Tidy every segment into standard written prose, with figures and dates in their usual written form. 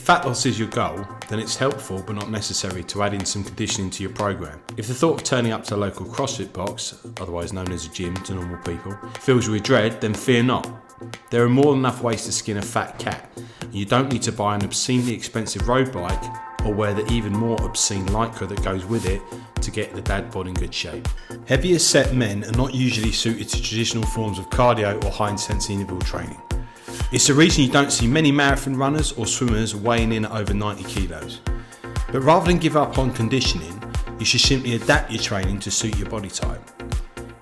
fat loss is your goal, then it's helpful but not necessary to add in some conditioning to your program. If the thought of turning up to a local CrossFit box, otherwise known as a gym to normal people, fills you with dread, then fear not. There are more than enough ways to skin a fat cat, and you don't need to buy an obscenely expensive road bike or wear the even more obscene lycra that goes with it to get the dad bod in good shape. Heavier set men are not usually suited to traditional forms of cardio or high intensity interval training. It's the reason you don't see many marathon runners or swimmers weighing in at over 90 kilos. But rather than give up on conditioning, you should simply adapt your training to suit your body type.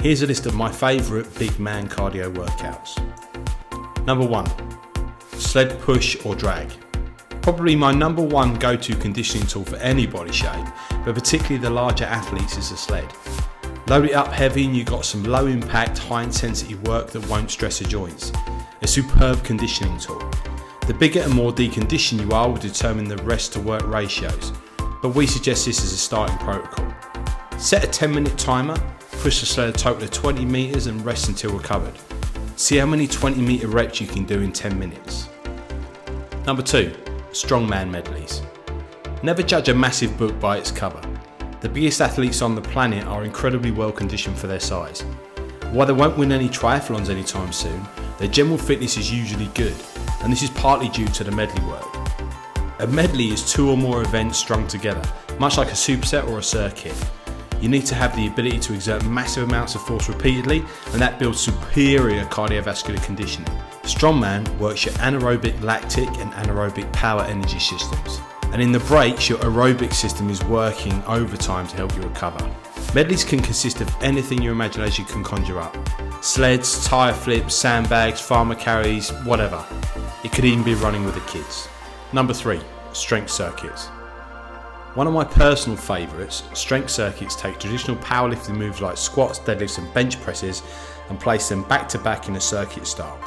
Here's a list of my favourite big man cardio workouts. Number 1, sled push or drag. Probably my number one go-to conditioning tool for any body shape, but particularly the larger athletes, is a sled. Load it up heavy and you've got some low impact, high intensity work that won't stress the joints. A superb conditioning tool. The bigger and more deconditioned you are will determine the rest to work ratios, but we suggest this as a starting protocol. Set a 10-minute timer, push the sled a total of 20 meters and rest until recovered. See how many 20-meter reps you can do in 10 minutes. Number 2, strongman medleys. Never judge a massive book by its cover. The biggest athletes on the planet are incredibly well conditioned for their size. While they won't win any triathlons anytime soon, their general fitness is usually good, and this is partly due to the medley work. A medley is 2 or more events strung together, much like a superset or a circuit. You need to have the ability to exert massive amounts of force repeatedly, and that builds superior cardiovascular conditioning. Strongman works your anaerobic lactic and anaerobic power energy systems, and in the breaks your aerobic system is working overtime to help you recover. Medleys can consist of anything your imagination can conjure up. Sleds, tyre flips, sandbags, farmer carries, whatever. It could even be running with the kids. Number 3, strength circuits. One of my personal favourites, strength circuits take traditional powerlifting moves like squats, deadlifts and bench presses and place them back to back in a circuit style.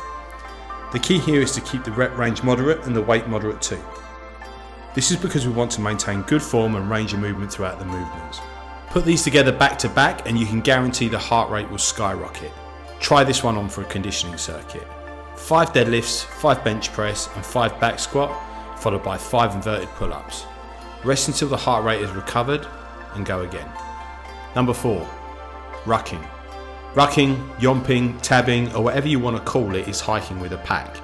The key here is to keep the rep range moderate and the weight moderate too. This is because we want to maintain good form and range of movement throughout the movements. Put these together back to back and you can guarantee the heart rate will skyrocket. Try this one on for a conditioning circuit. 5 deadlifts, 5 bench press and 5 back squat, followed by 5 inverted pull-ups. Rest until the heart rate is recovered and go again. Number 4, rucking. Rucking, yomping, tabbing or whatever you want to call it is hiking with a pack.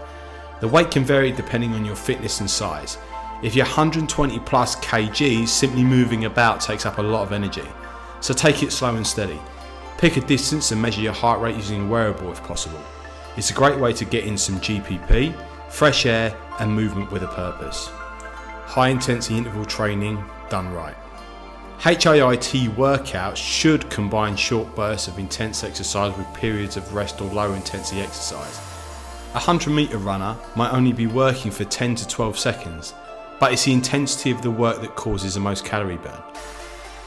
The weight can vary depending on your fitness and size. If you're 120 plus kgs, simply moving about takes up a lot of energy. So take it slow and steady. Pick a distance and measure your heart rate using a wearable if possible. It's a great way to get in some GPP, fresh air and movement with a purpose. High intensity interval training done right. HIIT workouts should combine short bursts of intense exercise with periods of rest or low intensity exercise. A 100-meter runner might only be working for 10 to 12 seconds, but it's the intensity of the work that causes the most calorie burn.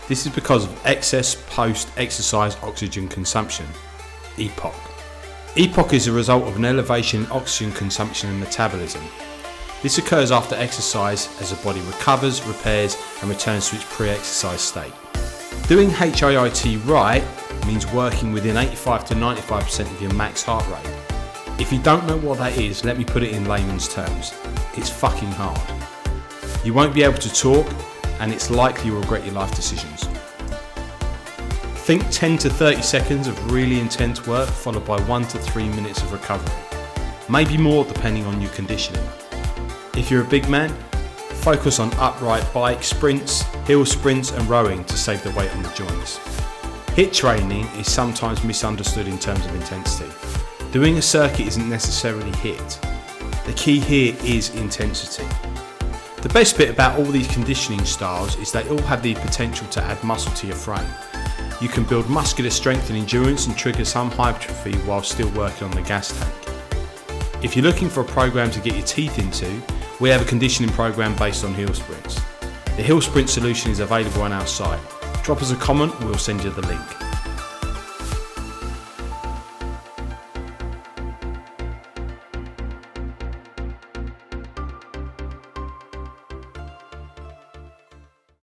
This is because of excess post-exercise oxygen consumption, EPOC. EPOC is a result of an elevation in oxygen consumption and metabolism. This occurs after exercise as the body recovers, repairs and returns to its pre-exercise state. Doing HIIT right means working within 85 to 95% of your max heart rate. If you don't know what that is, let me put it in layman's terms. It's fucking hard. You won't be able to talk and it's likely you'll regret your life decisions. Think 10 to 30 seconds of really intense work followed by 1 to 3 minutes of recovery. Maybe more depending on your conditioning. If you're a big man, focus on upright bike sprints, hill sprints and rowing to save the weight on the joints. HIIT training is sometimes misunderstood in terms of intensity. Doing a circuit isn't necessarily HIIT. The key here is intensity. The best bit about all these conditioning styles is they all have the potential to add muscle to your frame. You can build muscular strength and endurance and trigger some hypertrophy while still working on the gas tank. If you're looking for a program to get your teeth into, we have a conditioning program based on hill sprints. The hill sprint solution is available on our site. Drop us a comment and we'll send you the link.